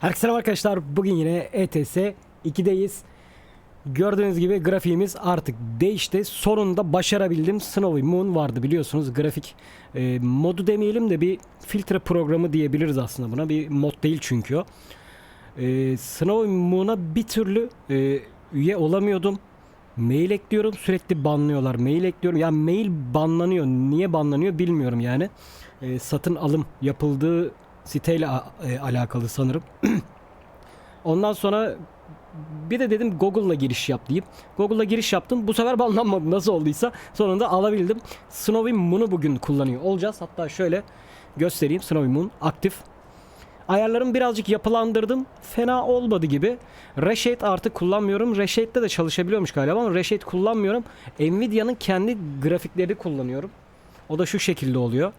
Herkese selam arkadaşlar. Bugün yine ETS 2'deyiz. Gördüğünüz gibi grafiğimiz artık değişti. Sonunda başarabildim. Snowy Moon vardı biliyorsunuz. Grafik modu demeyelim de bir filtre programı diyebiliriz aslında buna. Bir mod değil çünkü o. Snowy Moon'a bir türlü üye olamıyordum. Mail ekliyorum, sürekli banlıyorlar. Mail ekliyorum. Ya mail banlanıyor. Niye banlanıyor bilmiyorum yani. Satın alım yapıldığı siteyle alakalı sanırım. Ondan sonra bir de dedim Google'la giriş yap deyip Google'la giriş yaptım. Bu sefer banlanmadı nasıl olduysa. Sonunda alabildim. Snowy Moon'u bugün kullanıyor olacağız. Hatta şöyle göstereyim. Snowy Moon aktif. Ayarlarımı birazcık yapılandırdım. Fena olmadı gibi. Reshade artık kullanmıyorum. Reshade'de de çalışabiliyormuş galiba ama Reshade kullanmıyorum. Nvidia'nın kendi grafikleri kullanıyorum. O da şu şekilde oluyor.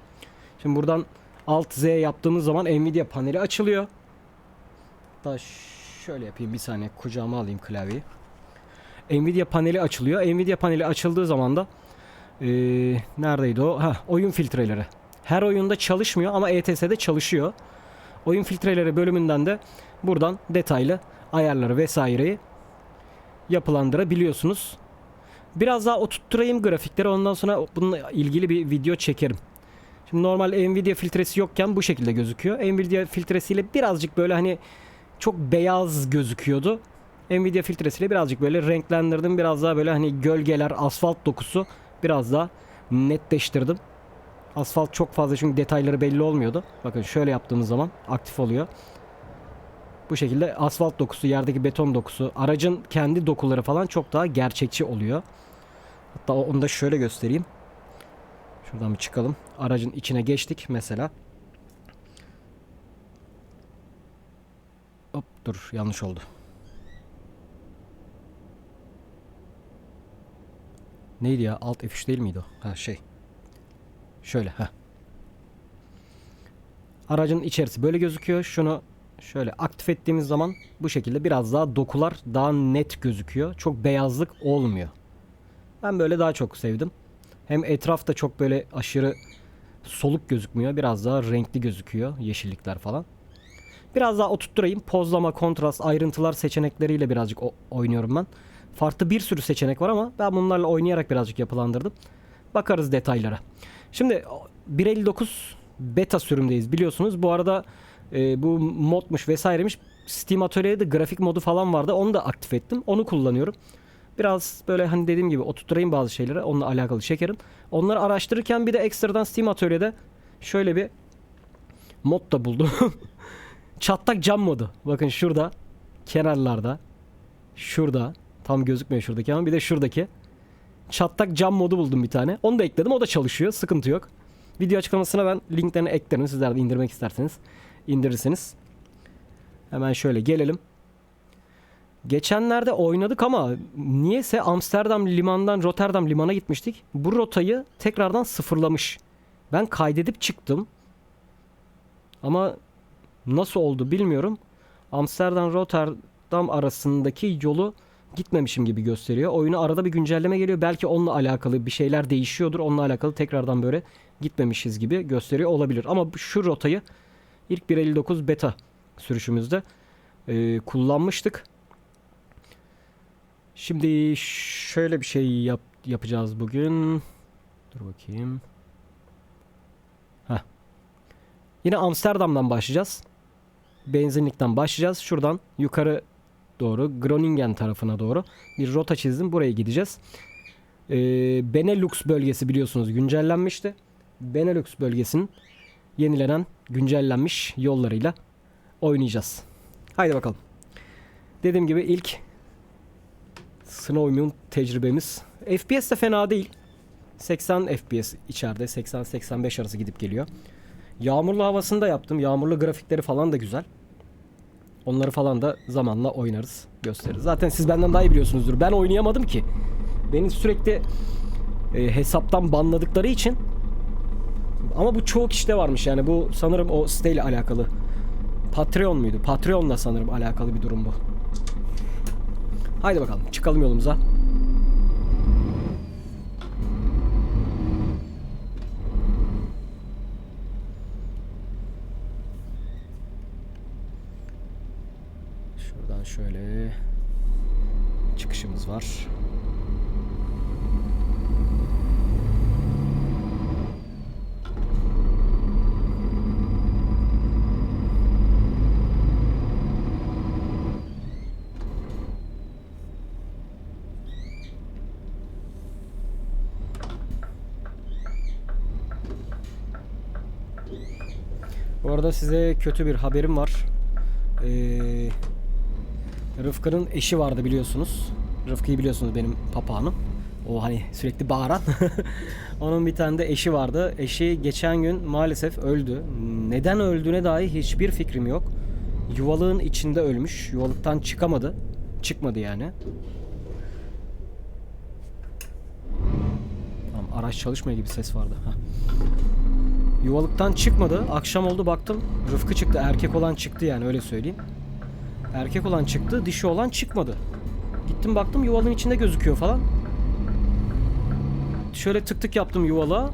Şimdi buradan Alt Z yaptığımız zaman Nvidia paneli açılıyor. Hatta şöyle yapayım, bir saniye kucağıma alayım klavyeyi. Nvidia paneli açılıyor. Nvidia paneli açıldığı zaman da neredeydi o? Oyun filtreleri. Her oyunda çalışmıyor ama ETS'de çalışıyor. Oyun filtreleri bölümünden de buradan detaylı ayarları vesaireyi yapılandırabiliyorsunuz. Biraz daha oturtturayım grafikleri, ondan sonra bununla ilgili bir video çekerim. Şimdi normal Nvidia filtresi yokken bu şekilde gözüküyor. Nvidia filtresiyle birazcık böyle hani çok beyaz gözüküyordu. Nvidia filtresiyle birazcık böyle renklendirdim. Biraz daha böyle hani gölgeler, asfalt dokusu biraz daha netleştirdim. Asfalt çok fazla çünkü detayları belli olmuyordu. Bakın şöyle yaptığımız zaman aktif oluyor. Bu şekilde asfalt dokusu, yerdeki beton dokusu, aracın kendi dokuları falan çok daha gerçekçi oluyor. Hatta onu da şöyle göstereyim. Şuradan bir çıkalım. Aracın içine geçtik mesela. Hop dur, yanlış oldu. Neydi ya? Alt F3 değil miydi o? Şöyle Aracın içerisi böyle gözüküyor. Şunu şöyle aktif ettiğimiz zaman bu şekilde biraz daha dokular daha net gözüküyor. Çok beyazlık olmuyor. Ben böyle daha çok sevdim. Hem etraf da çok böyle aşırı soluk gözükmüyor. Biraz daha renkli gözüküyor. Yeşillikler falan. Biraz daha oturtturayım. Pozlama, kontrast, ayrıntılar seçenekleriyle birazcık oynuyorum ben. Farklı bir sürü seçenek var ama ben bunlarla oynayarak birazcık yapılandırdım. Bakarız detaylara. Şimdi 1.59 beta sürümdeyiz biliyorsunuz. Bu arada bu modmuş vesairemiş. Steam Atölye'de grafik modu falan vardı. Onu da aktif ettim. Onu kullanıyorum. Biraz böyle hani dediğim gibi oturtturayım bazı şeyleri. Onunla alakalı çekerim. Onları araştırırken bir de ekstradan Steam Atölye'de şöyle bir mod da buldum. Çatlak cam modu. Bakın şurada kenarlarda, şurada tam gözükmüyor şuradaki ama bir de şuradaki çatlak cam modu buldum bir tane. Onu da ekledim. O da çalışıyor. Sıkıntı yok. Video açıklamasına ben linklerini eklerim. Sizler de indirmek isterseniz indirirsiniz. Hemen şöyle gelelim. Geçenlerde oynadık ama niyeyse Amsterdam limandan Rotterdam limana gitmiştik. Bu rotayı tekrardan sıfırlamış. Ben kaydedip çıktım. Ama nasıl oldu bilmiyorum. Amsterdam Rotterdam arasındaki yolu gitmemişim gibi gösteriyor. Oyuna arada bir güncelleme geliyor. Belki onunla alakalı bir şeyler değişiyordur. Onunla alakalı tekrardan böyle gitmemişiz gibi gösteriyor olabilir. Ama şu rotayı ilk 1.59 beta sürüşümüzde kullanmıştık. Şimdi şöyle bir şey yapacağız bugün. Dur bakayım. Yine Amsterdam'dan başlayacağız. Benzinlikten başlayacağız. Şuradan yukarı doğru Groningen tarafına doğru bir rota çizdim. Buraya gideceğiz. Benelux bölgesi biliyorsunuz güncellenmişti. Benelux bölgesinin yenilenen, güncellenmiş yollarıyla oynayacağız. Haydi bakalım. Dediğim gibi ilk Snowy Moon tecrübemiz. FPS de fena değil. 80 FPS içeride. 80-85 arası gidip geliyor. Yağmurlu havasında yaptım. Yağmurlu grafikleri falan da güzel. Onları falan da zamanla oynarız, gösteririz. Zaten siz benden daha iyi biliyorsunuzdur. Ben oynayamadım ki. Beni sürekli hesaptan banladıkları için. Ama bu çoğu kişide varmış yani. Bu sanırım o siteyle alakalı. Patreon muydu? Patreon'la sanırım alakalı bir durum bu. Haydi bakalım çıkalım yolumuza. Şuradan şöyle çıkışımız var. Bu arada size kötü bir haberim var. Rıfkı'nın eşi vardı biliyorsunuz. Rıfkı'yı biliyorsunuz, benim papağanım. O hani sürekli bağıran. Onun bir tane de eşi vardı. Eşi geçen gün maalesef öldü. Neden öldüğüne dair hiçbir fikrim yok. Yuvalığın içinde ölmüş. Yuvalıktan çıkamadı. Çıkmadı yani. Tamam, araç çalışmıyor gibi ses vardı. Heh. Yuvalıktan çıkmadı. Akşam oldu, baktım Rıfkı çıktı. Erkek olan çıktı yani, öyle söyleyeyim. Erkek olan çıktı, dişi olan çıkmadı. Gittim baktım yuvalığın içinde gözüküyor falan. Şöyle tık tık yaptım yuvalığa.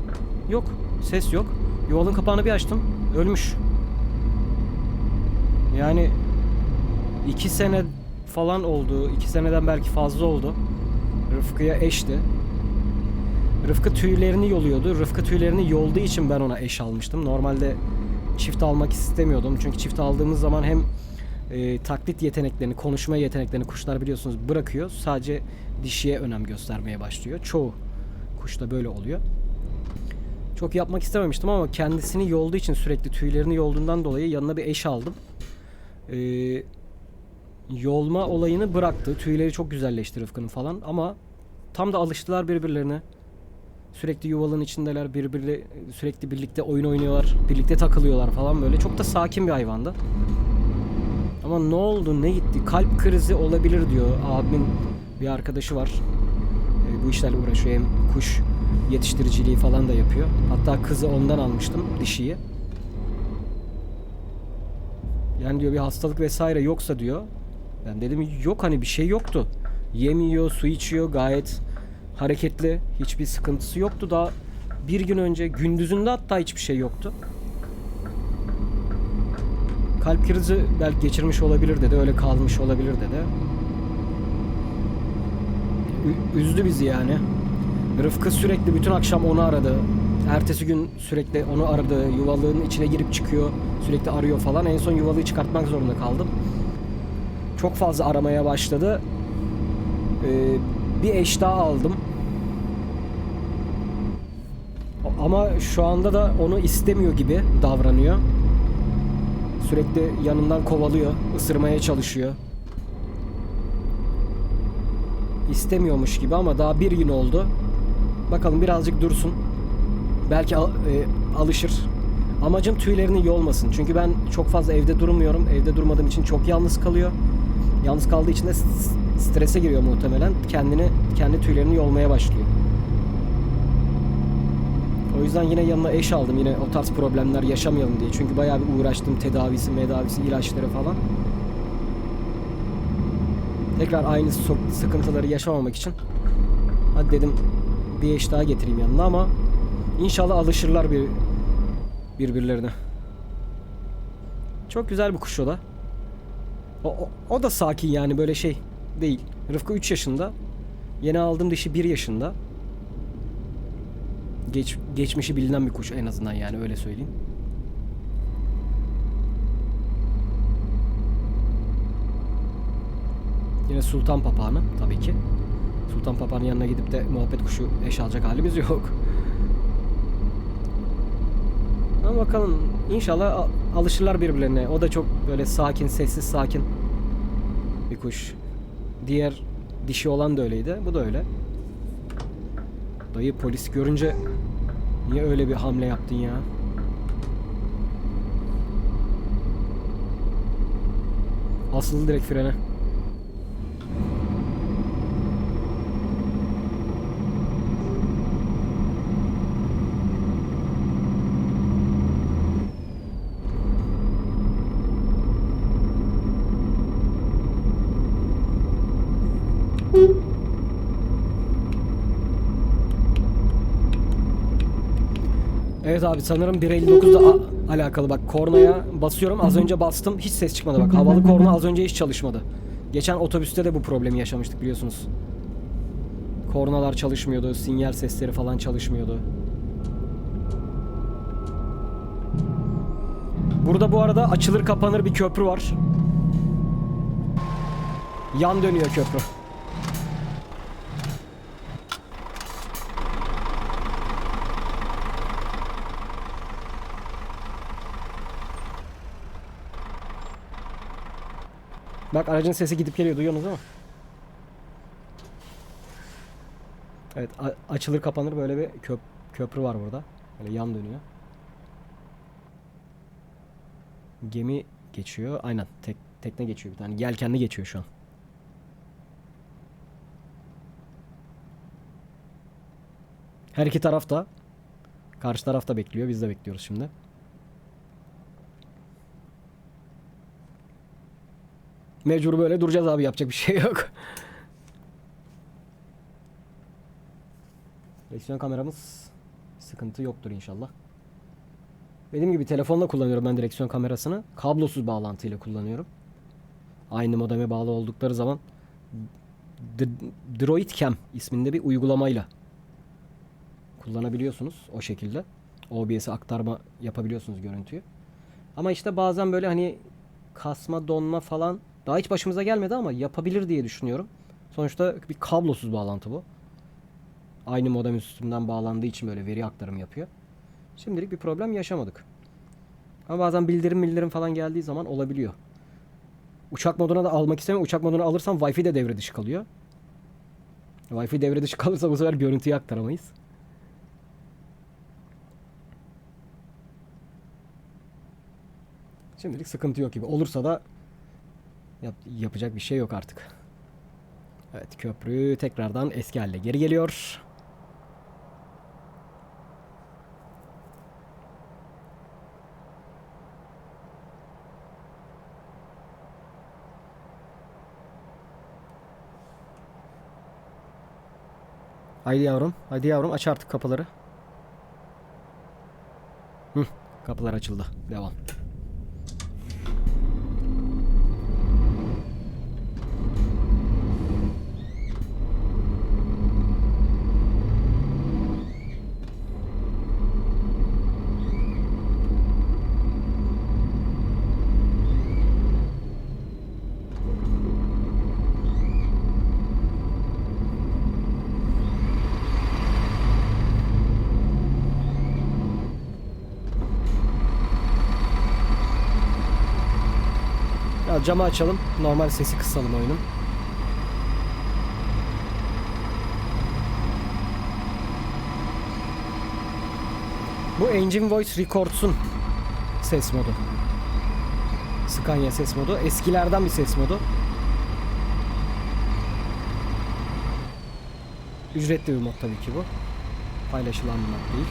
Yok, ses yok. Yuvalığın kapağını bir açtım. Ölmüş. Yani 2 sene falan oldu. 2 seneden belki fazla oldu. Rıfkı'ya eşti. Rıfkı tüylerini yoluyordu. Rıfkı tüylerini yolduğu için ben ona eş almıştım. Normalde çift almak istemiyordum. Çünkü çift aldığımız zaman hem taklit yeteneklerini, konuşma yeteneklerini kuşlar biliyorsunuz bırakıyor. Sadece dişiye önem göstermeye başlıyor. Çoğu kuşta böyle oluyor. Çok yapmak istememiştim ama kendisini yolduğu için, sürekli tüylerini yolduğundan dolayı yanına bir eş aldım. Yolma olayını bıraktı. Tüyleri çok güzelleşti Rıfkı'nın falan ama tam da alıştılar birbirlerine. Sürekli yuvalığın içindeler, sürekli birlikte oyun oynuyorlar, birlikte takılıyorlar falan böyle. Çok da sakin bir hayvandı. Ama ne oldu, ne gitti? Kalp krizi olabilir diyor. Abimin bir arkadaşı var. Bu işlerle uğraşıyor. Hem kuş yetiştiriciliği falan da yapıyor. Hatta kızı ondan almıştım, dişiyi. Yani diyor bir hastalık vesaire yoksa diyor. Ben dedim yok, hani bir şey yoktu. Yemiyor, su içiyor, gayet hareketli. Hiçbir sıkıntısı yoktu. Daha bir gün önce gündüzünde hatta hiçbir şey yoktu. Kalp krizi belki geçirmiş olabilir dedi. Öyle kalmış olabilir dedi. Üzdü bizi yani. Rıfkı sürekli bütün akşam onu aradı. Ertesi gün sürekli onu aradı. Yuvalığın içine girip çıkıyor. Sürekli arıyor falan. En son yuvalığı çıkartmak zorunda kaldım. Çok fazla aramaya başladı. Bir eş daha aldım. Ama şu anda da onu istemiyor gibi davranıyor. Sürekli yanından kovalıyor, ısırmaya çalışıyor. İstemiyormuş gibi ama daha bir gün oldu. Bakalım birazcık dursun. Belki alışır. Amacım tüylerini yolmasın. Çünkü ben çok fazla evde durmuyorum. Evde durmadığım için çok yalnız kalıyor. Yalnız kaldığı için de strese giriyor muhtemelen. Kendi tüylerini yolmaya başlıyor. O yüzden yine yanına eş aldım. Yine o tarz problemler yaşamayalım diye. Çünkü bayağı bir uğraştım. Tedavisi, ilaçları falan. Tekrar aynı sıkıntıları yaşamamak için hadi dedim bir eş daha getireyim yanına ama inşallah alışırlar birbirlerine. Çok güzel bir kuş o da. O da sakin yani, böyle şey değil. Rıfkı 3 yaşında. Yeni aldığım dişi 1 yaşında. Geçmişi bilinen bir kuş en azından, yani öyle söyleyeyim. Yine sultan papağanı tabii ki. Sultan papağanın yanına gidip de muhabbet kuşu eş alacak halimiz yok. Ama bakalım, inşallah alışırlar birbirlerine. O da çok böyle sakin, sessiz, sakin bir kuş. Diğer dişi olan da öyleydi. Bu da öyle. Dayı, polis görünce niye öyle bir hamle yaptın ya? Asıldı direkt frene. Evet Evet abi, sanırım 1.59'da alakalı. Bak, kornaya basıyorum. Az önce bastım. Hiç ses çıkmadı bak. Havalı korna az önce hiç çalışmadı. Geçen otobüste de bu problemi yaşamıştık biliyorsunuz. Kornalar çalışmıyordu. Sinyal sesleri falan çalışmıyordu. Burada bu arada açılır kapanır bir köprü var. Yan dönüyor köprü. Bak, aracın sesi gidip geliyor, duyuyorsunuz değil mi? Evet, açılır kapanır böyle bir köprü var burada. Böyle yan dönüyor. Gemi geçiyor. Aynen, tekne geçiyor bir tane. Yelkenli geçiyor şu an. Her iki taraf da. Karşı taraf da bekliyor. Biz de bekliyoruz şimdi. Mecbur böyle duracağız abi, yapacak bir şey yok. Direksiyon kameramız sıkıntı yoktur inşallah. Dediğim gibi telefonla kullanıyorum ben direksiyon kamerasını. Kablosuz bağlantıyla kullanıyorum. Aynı modeme bağlı oldukları zaman Droidcam isminde bir uygulamayla kullanabiliyorsunuz o şekilde. OBS'e aktarma yapabiliyorsunuz görüntüyü. Ama işte bazen böyle hani kasma, donma falan daha hiç başımıza gelmedi ama yapabilir diye düşünüyorum. Sonuçta bir kablosuz bağlantı bu. Aynı modem üstünden bağlandığı için böyle veri aktarımı yapıyor. Şimdilik bir problem yaşamadık. Ama bazen bildirim falan geldiği zaman olabiliyor. Uçak moduna da almak istemiyorum. Uçak moduna alırsam Wi-Fi de devre dışı kalıyor. Wi-Fi devre dışı kalırsa bu sefer görüntüyü aktaramayız. Şimdilik sıkıntı yok gibi. Olursa da yapacak bir şey yok artık. Evet, köprü tekrardan eski haline geri geliyor. Haydi yavrum, haydi yavrum, aç artık kapıları. Kapılar açıldı. Devam. Ya camı açalım. Normal sesi kısalım oyunun. Bu Engine Voice Records'un ses modu. Scania ses modu. Eskilerden bir ses modu. Ücretli bir mod tabii ki bu. Paylaşılan bir mod değil.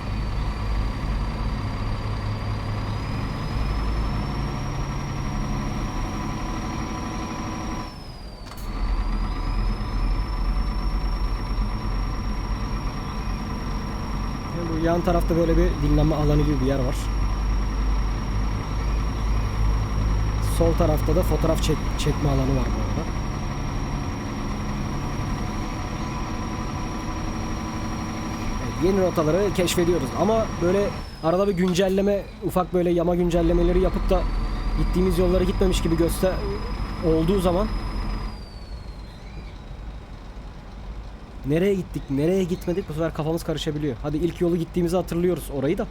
Bu yan tarafta böyle bir dinlenme alanı gibi bir yer var. Sol tarafta da fotoğraf çekme alanı var bu arada. Evet, yeni rotaları keşfediyoruz ama böyle arada bir güncelleme, ufak böyle yama güncellemeleri yapıp da gittiğimiz yollara gitmemiş gibi olduğu zaman nereye gittik, nereye gitmedik bu sefer kafamız karışabiliyor. Hadi ilk yolu gittiğimizi hatırlıyoruz orayı da.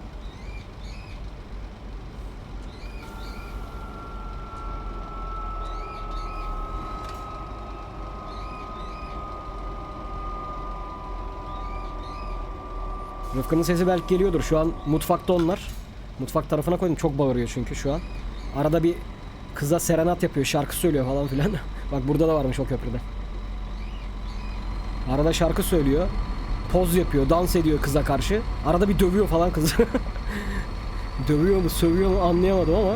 Rıfkı'nın sesi belki geliyordur. Şu an mutfakta onlar. Mutfak tarafına koydum. Çok bağırıyor çünkü şu an. Arada bir kıza serenat yapıyor. Şarkı söylüyor falan filan. Bak, burada da varmış o köprüde. Arada şarkı söylüyor. Poz yapıyor. Dans ediyor kıza karşı. Arada bir dövüyor falan kızı. Dövüyor mu, sövüyor mu anlayamadım ama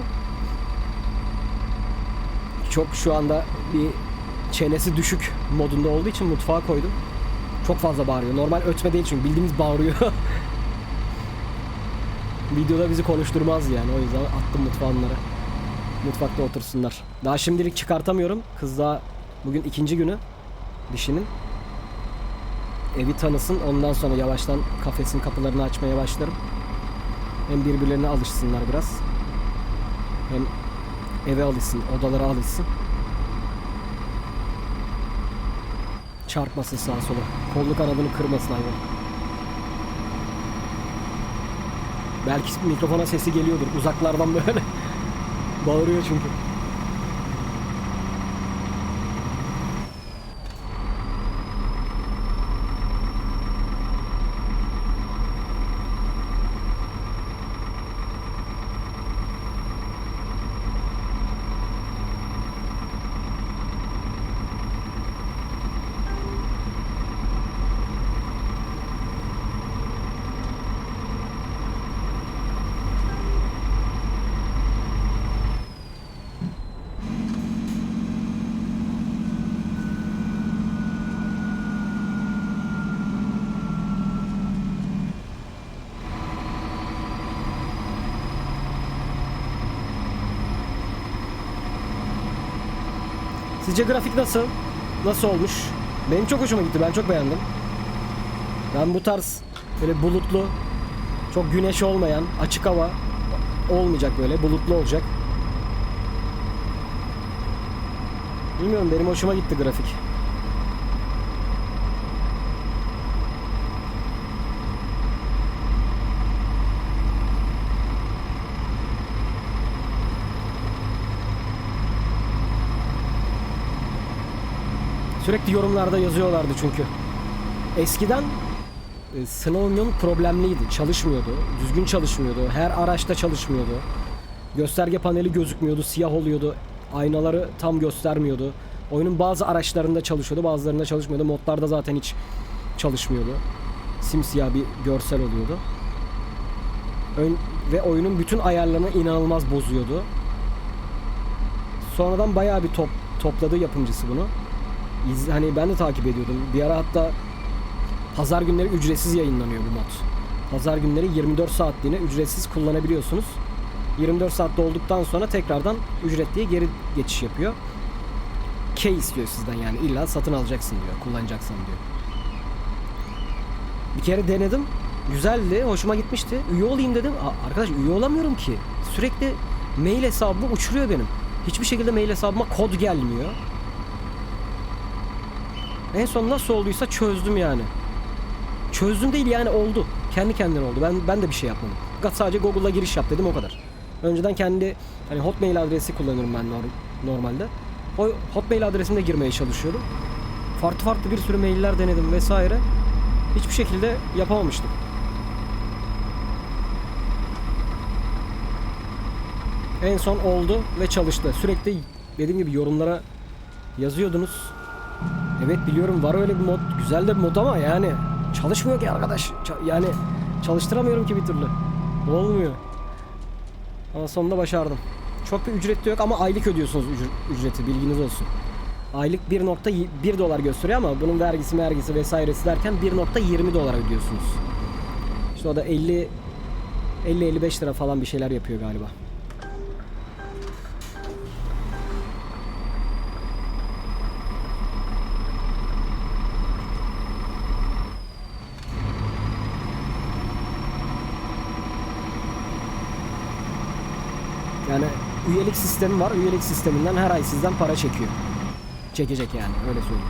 çok şu anda bir çenesi düşük modunda olduğu için mutfağa koydum. Çok fazla bağırıyor. Normal ötme değil çünkü bildiğimiz bağırıyor. Videoda bizi konuşturmaz yani, o yüzden attım mutfağa onları. Mutfakta otursunlar. Daha şimdilik çıkartamıyorum. Kız daha bugün ikinci günü dişinin. Evi tanısın, ondan sonra yavaştan kafesin kapılarını açmaya başlarım. Hem birbirlerine alışsınlar biraz. Hem eve alışsın, odalara alışsın. Çarpmasın sağa sola. Kollu kanadını kırmasın hayvan. Belki mikrofona sesi geliyordur uzaklardan böyle. Bağırıyor çünkü. Sizce grafik nasıl? Nasıl olmuş? Benim çok hoşuma gitti. Ben çok beğendim. Ben bu tarz böyle bulutlu, çok güneş olmayan, açık hava olmayacak, böyle bulutlu olacak. Bilmiyorum, benim hoşuma gitti grafik. Sürekli yorumlarda yazıyorlardı çünkü. Eskiden Snowman problemliydi. Çalışmıyordu. Düzgün çalışmıyordu. Her araçta çalışmıyordu. Gösterge paneli gözükmüyordu. Siyah oluyordu. Aynaları tam göstermiyordu. Oyunun bazı araçlarında çalışıyordu. Bazılarında çalışmıyordu. Modlarda zaten hiç çalışmıyordu. Simsiyah bir görsel oluyordu. Ve oyunun bütün ayarlarını inanılmaz bozuyordu. Sonradan bayağı bir topladı yapımcısı bunu. Hani ben de takip ediyordum. Bir ara hatta pazar günleri ücretsiz yayınlanıyor bu mod. Pazar günleri 24 saatliğine ücretsiz kullanabiliyorsunuz. 24 saatte olduktan sonra tekrardan ücretliye geri geçiş yapıyor. Key istiyor sizden, yani illa satın alacaksın diyor, kullanacaksın diyor. Bir kere denedim. Güzeldi, hoşuma gitmişti. Üye olayım dedim. Arkadaş üye olamıyorum ki. Sürekli mail hesabımı uçuruyor benim. Hiçbir şekilde mail hesabıma kod gelmiyor. En son nasıl olduysa çözdüm yani. Çözdüm değil yani, oldu. Kendi kendine oldu. Ben de bir şey yapmadım. Fakat sadece Google'a giriş yap dedim, o kadar. Önceden kendi hani Hotmail adresi kullanıyorum ben normalde. O Hotmail adresimle girmeye çalışıyordum. Farklı bir sürü mailler denedim vesaire. Hiçbir şekilde yapamamıştım. En son oldu ve çalıştı. Sürekli dediğim gibi yorumlara yazıyordunuz. Evet biliyorum, var öyle bir mod. Güzel de bir mod ama yani çalışmıyor ki arkadaş. Yani çalıştıramıyorum ki bir türlü. Olmuyor. Ama sonunda başardım. Çok bir ücret de yok ama aylık ödüyorsunuz ücreti, bilginiz olsun. Aylık 1.1 dolar gösteriyor ama bunun vergisi vesairesi derken 1.20 dolar ödüyorsunuz. İşte o da 50-55 lira falan bir şeyler yapıyor galiba. Yani üyelik sistemi var. Üyelik sisteminden her ay sizden para çekiyor. Çekecek yani, öyle söyleyeyim.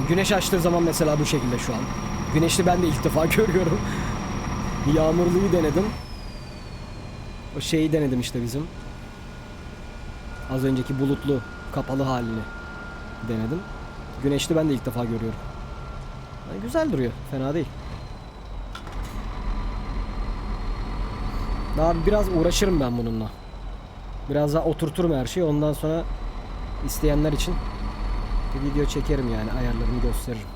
Güneş açtığı zaman mesela bu şekilde şu an. Güneşli ben de ilk defa görüyorum. Yağmurluyu denedim. O şeyi denedim işte bizim. Az önceki bulutlu, kapalı halini denedim. Güneşli ben de ilk defa görüyorum. Yani güzel duruyor. Fena değil. Daha biraz uğraşırım ben bununla. Biraz daha oturturum her şeyi. Ondan sonra isteyenler için bir video çekerim yani. Ayarlarını gösteririm.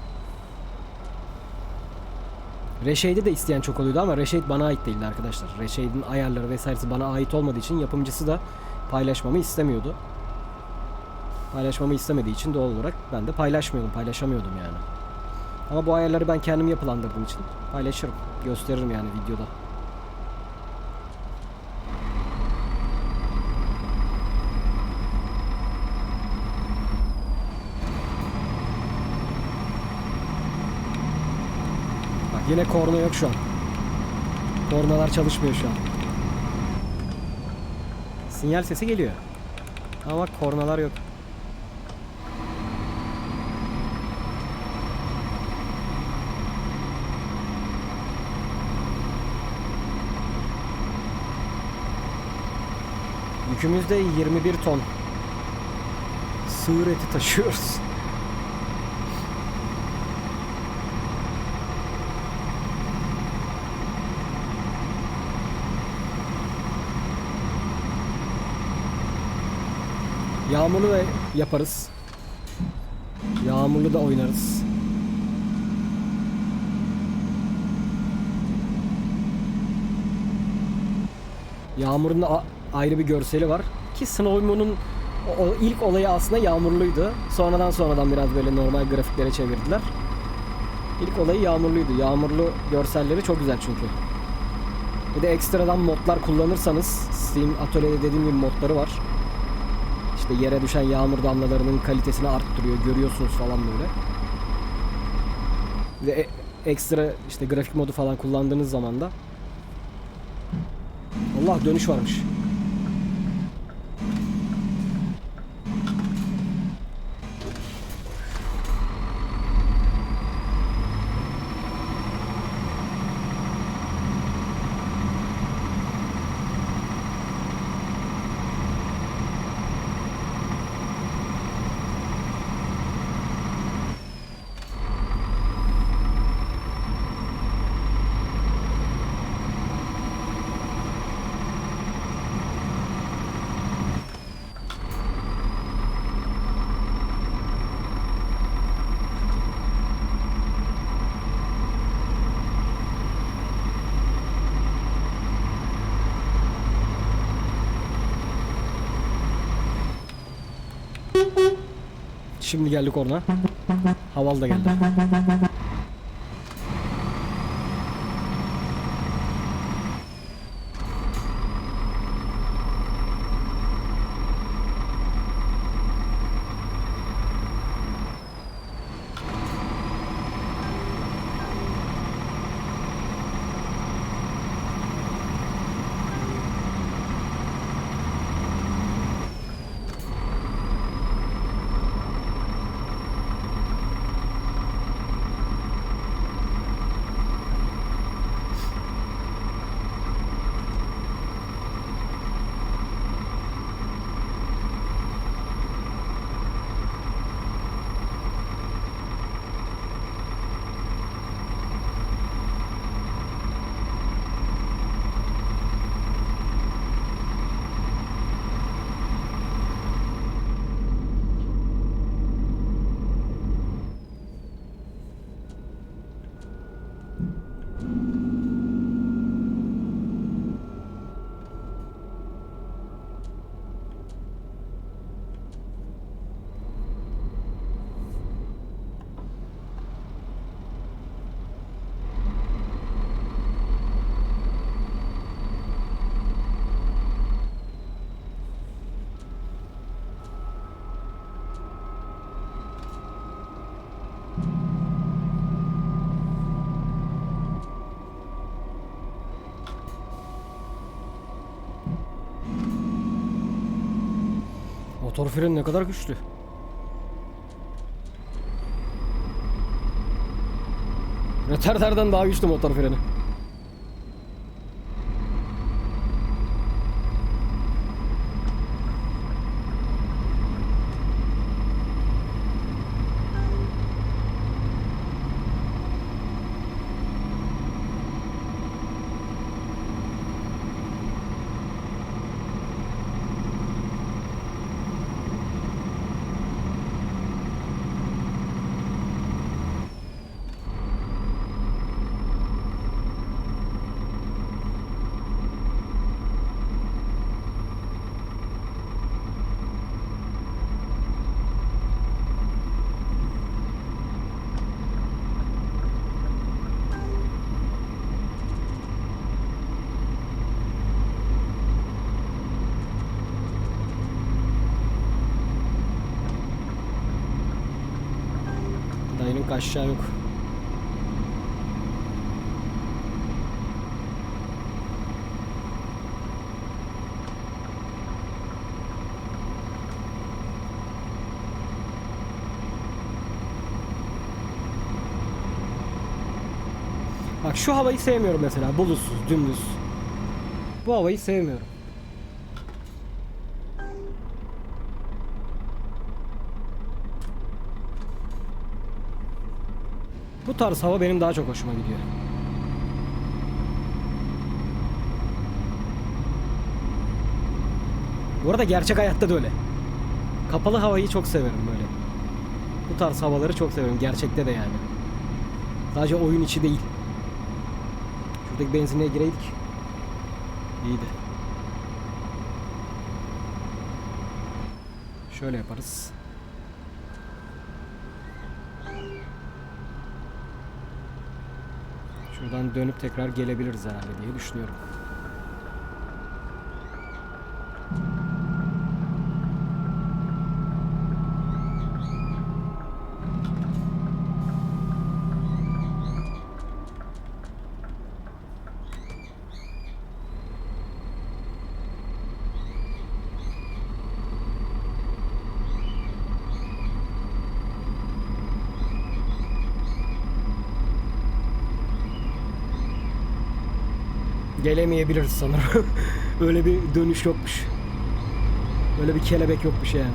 Reshade'i de isteyen çok oluyordu ama Reshade bana ait değildi arkadaşlar. Reshade'in ayarları vesairesi bana ait olmadığı için yapımcısı da paylaşmamı istemiyordu. Paylaşmamı istemediği için doğal olarak ben de paylaşamıyordum yani. Ama bu ayarları ben kendim yapılandırdığım için paylaşırım, gösteririm yani videoda. Bak yine korna yok şu an. Kornalar çalışmıyor şu an. Sinyal sesi geliyor. Ama kornalar yok. Yükümüz de 21 ton. Sığır eti taşıyoruz. Yağmurlu da yaparız. Yağmurlu da oynarız. Yağmurun da ayrı bir görseli var. Ki Snowy Moon'un ilk olayı aslında yağmurluydu. Sonradan biraz böyle normal grafiklere çevirdiler. İlk olayı yağmurluydu. Yağmurlu görselleri çok güzel çünkü. Bir de ekstradan modlar kullanırsanız Steam Atölye'de dediğim gibi modları var. İşte yere düşen yağmur damlalarının kalitesini arttırıyor. Görüyorsunuz falan böyle. Bir de ekstra işte grafik modu falan kullandığınız zaman da Allah dönüş varmış. Şimdi geldik orada. Havalı da geldi. Motor freni ne kadar güçlü. Retarder'dan daha güçlü motor freni. aşağı yok. Bak şu havayı sevmiyorum mesela. Bulutsuz, dümdüz. Bu havayı sevmiyorum. Bu tarz hava benim daha çok hoşuma gidiyor. Bu arada gerçek hayatta da öyle. Kapalı havayı çok severim böyle. Bu tarz havaları çok severim. Gerçekte de yani. Sadece oyun içi değil. Şuradaki benzinliğe gireydik. İyiydi. Şöyle yaparız. Şuradan dönüp tekrar gelebiliriz herhalde diye düşünüyorum. Gelemeyebiliriz sanırım. Öyle bir dönüş yokmuş. Öyle bir kelebek yokmuş yani.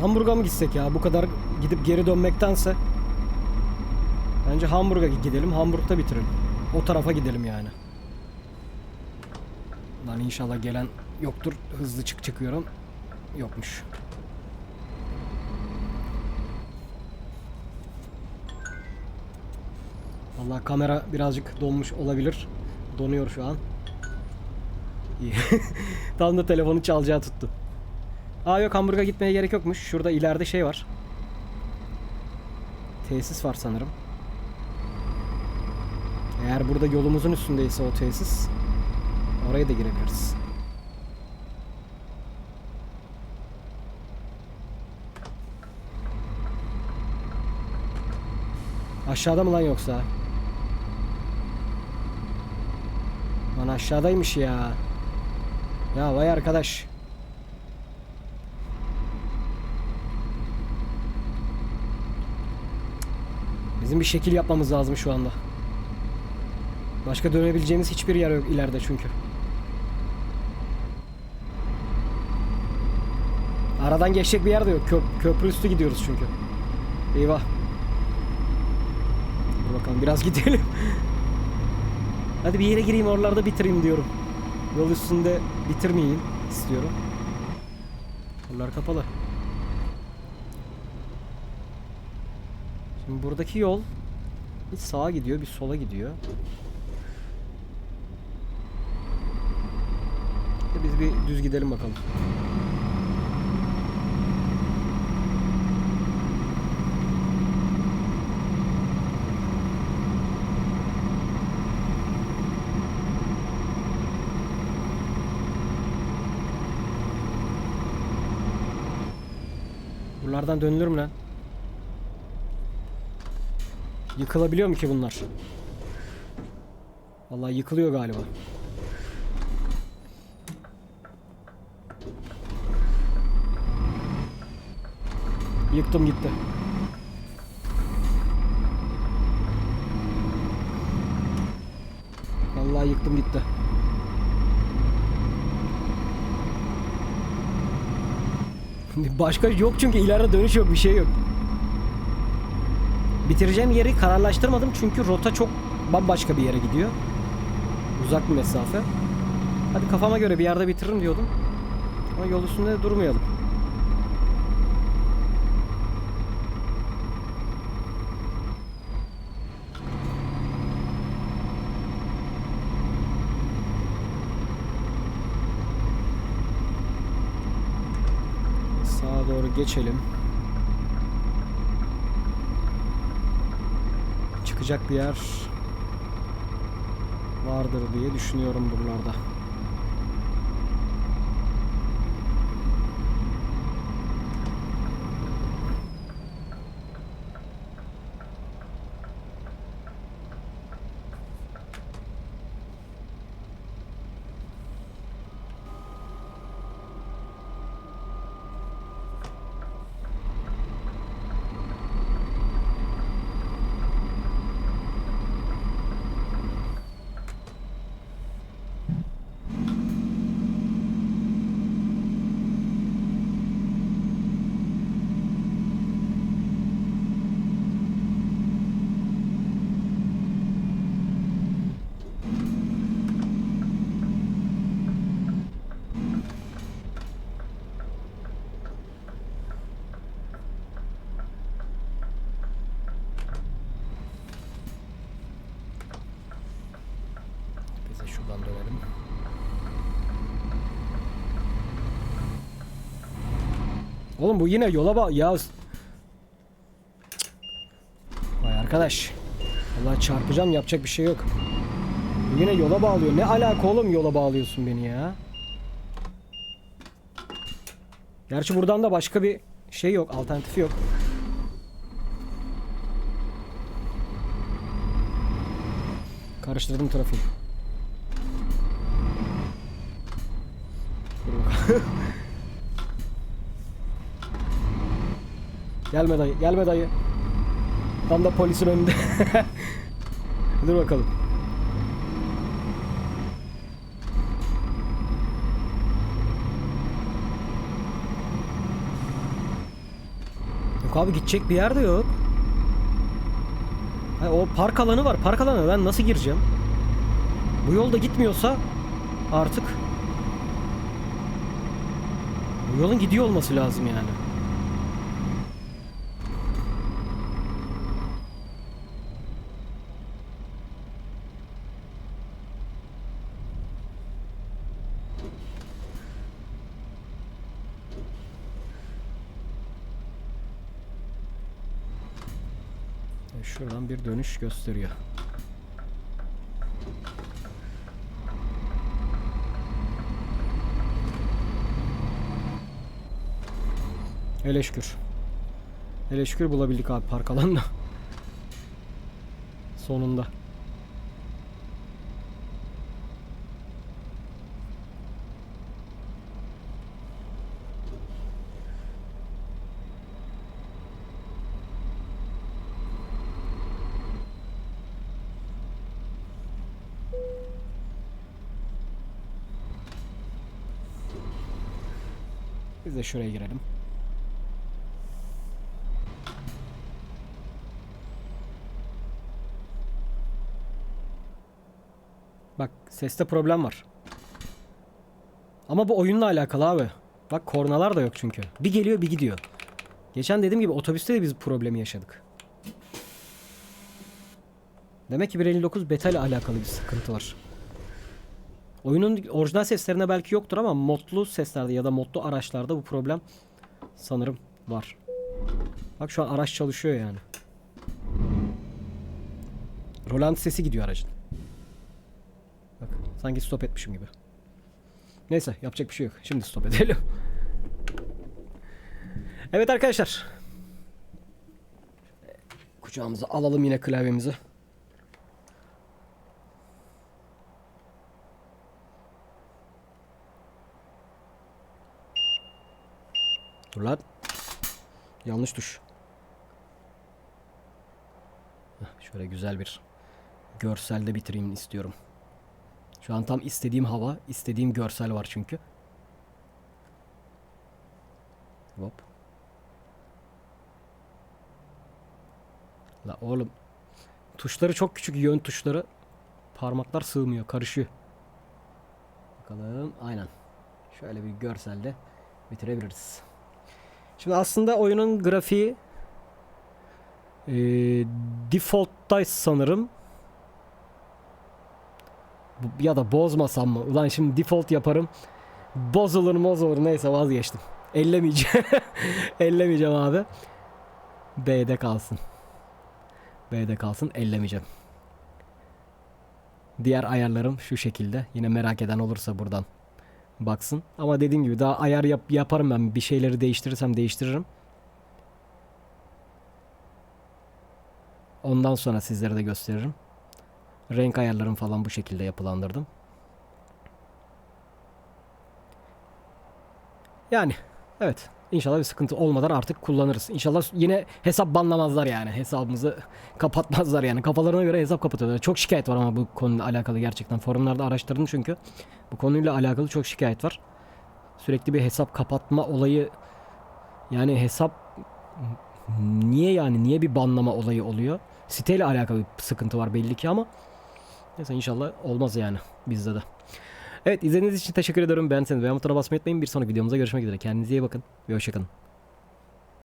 Hamburg'a mı gitsek ya? Bu kadar gidip geri dönmektense bence Hamburg'a gidelim. Hamburg'da bitirelim. O tarafa gidelim yani. Lan inşallah gelen yoktur. Hızlı çıkıyorum. Yokmuş. Vallahi kamera birazcık donmuş olabilir. Donuyor şu an. İyi. Tam da telefonu çalacağı tuttu. Aa yok, Hamburg'a gitmeye gerek yokmuş. Şurada ileride şey var. Tesis var sanırım. Eğer burada yolumuzun üstündeyse o tesis, oraya da girebiliriz. Aşağıda mı lan yoksa? Lan aşağıdaymış ya. Ya vay arkadaş. Bizim bir şekil yapmamız lazım şu anda. Başka dönebileceğimiz hiçbir yer yok ileride çünkü. Aradan geçecek bir yer de yok. Köprü üstü gidiyoruz çünkü. Eyvah. Dur bakalım biraz gidelim. Hadi bir yere gireyim, oralarda bitireyim diyorum. Yol üstünde bitirmeyeyim istiyorum. Yollar kapalı. Şimdi buradaki yol bir sağa gidiyor, bir sola gidiyor. Biz bir düz gidelim bakalım. Buralardan dönülür mü lan? Yıkılabiliyor mu ki bunlar? Vallahi yıkılıyor galiba. Yıktım gitti. Vallahi yıktım gitti. Başka yok çünkü ileride dönüş yok, bir şey yok. Bitireceğim yeri kararlaştırmadım çünkü rota çok bambaşka bir yere gidiyor. Uzak bir mesafe. Hadi kafama göre bir yerde bitiririm diyordum. Ama yol üstünde durmayalım. Sağa doğru geçelim. Çıkacak bir yer vardır diye düşünüyorum buralarda. Bize şuradan dönelim. Oğlum bu yine yola bak ya. Vay arkadaş. Allah çarpacağım, yapacak bir şey yok. Bu yine yola bağlıyor. Ne alaka oğlum, yola bağlıyorsun beni ya. Gerçi buradan da başka bir şey yok, alternatifi yok. Karıştırdım trafiği. Gelme dayı, gelme dayı. Tam da polisin önünde. Dur bakalım. Yok abi, gidecek bir yer de yok. Ha, o park alanı var. Park alanı, ben nasıl gireceğim? Bu yolda gitmiyorsa artık bu yolun gidiyor olması lazım yani. Şuradan bir dönüş gösteriyor. Hele şükür. Hele şükür bulabildik abi park alanını. Sonunda. Biz de şuraya girelim. Bak, seste problem var. Ama bu oyunla alakalı abi. Bak, kornalar da yok çünkü. Bir geliyor bir gidiyor. Geçen dediğim gibi otobüste de biz problemi yaşadık. Demek ki 1.59 beta ile alakalı bir sıkıntı var. Oyunun orijinal seslerinde belki yoktur ama modlu seslerde ya da modlu araçlarda bu problem sanırım var. Bak şu an araç çalışıyor yani. Rolanti sesi gidiyor aracın. Bak, sanki stop etmişim gibi. Neyse, yapacak bir şey yok. Şimdi stop edelim. Evet arkadaşlar. Kucağımıza alalım yine klavyemizi. Dur lan. Yanlış tuş. Şöyle güzel bir görselde bitireyim istiyorum. Şu an tam istediğim hava, istediğim görsel var çünkü. Hop. La oğlum. Tuşları çok küçük, yön tuşları. Parmaklar sığmıyor, karışıyor. Bakalım, aynen. Şöyle bir görselde bitirebiliriz. Şimdi aslında oyunun grafiği default'ta sanırım. Ya da bozmasam mı? Ulan şimdi default yaparım. Bozulur neyse vazgeçtim. Ellemeyeceğim. Ellemeyeceğim abi. B'de kalsın. B'de kalsın, ellemeyeceğim. Diğer ayarlarım şu şekilde. Yine merak eden olursa buradan baksın. Ama dediğim gibi daha ayar yaparım ben. Bir şeyleri değiştirirsem değiştiririm. Ondan sonra sizlere de gösteririm. Renk ayarlarım falan bu şekilde yapılandırdım. Yani evet. İnşallah bir sıkıntı olmadan artık kullanırız. İnşallah yine hesap banlamazlar yani. Hesabımızı kapatmazlar yani. Kafalarına göre hesap kapatıyorlar. Çok şikayet var ama bu konuyla alakalı gerçekten. Forumlarda araştırdım çünkü. Bu konuyla alakalı çok şikayet var. Sürekli bir hesap kapatma olayı. Yani hesap niye bir banlama olayı oluyor? Siteyle alakalı bir sıkıntı var belli ki ama neyse inşallah olmaz yani bizde de. Evet, izlediğiniz için teşekkür ederim. Beğendiyseniz beğen butonuna basmayı unutmayın. Bir sonraki videomuzda görüşmek üzere. Kendinize iyi bakın ve hoşçakalın.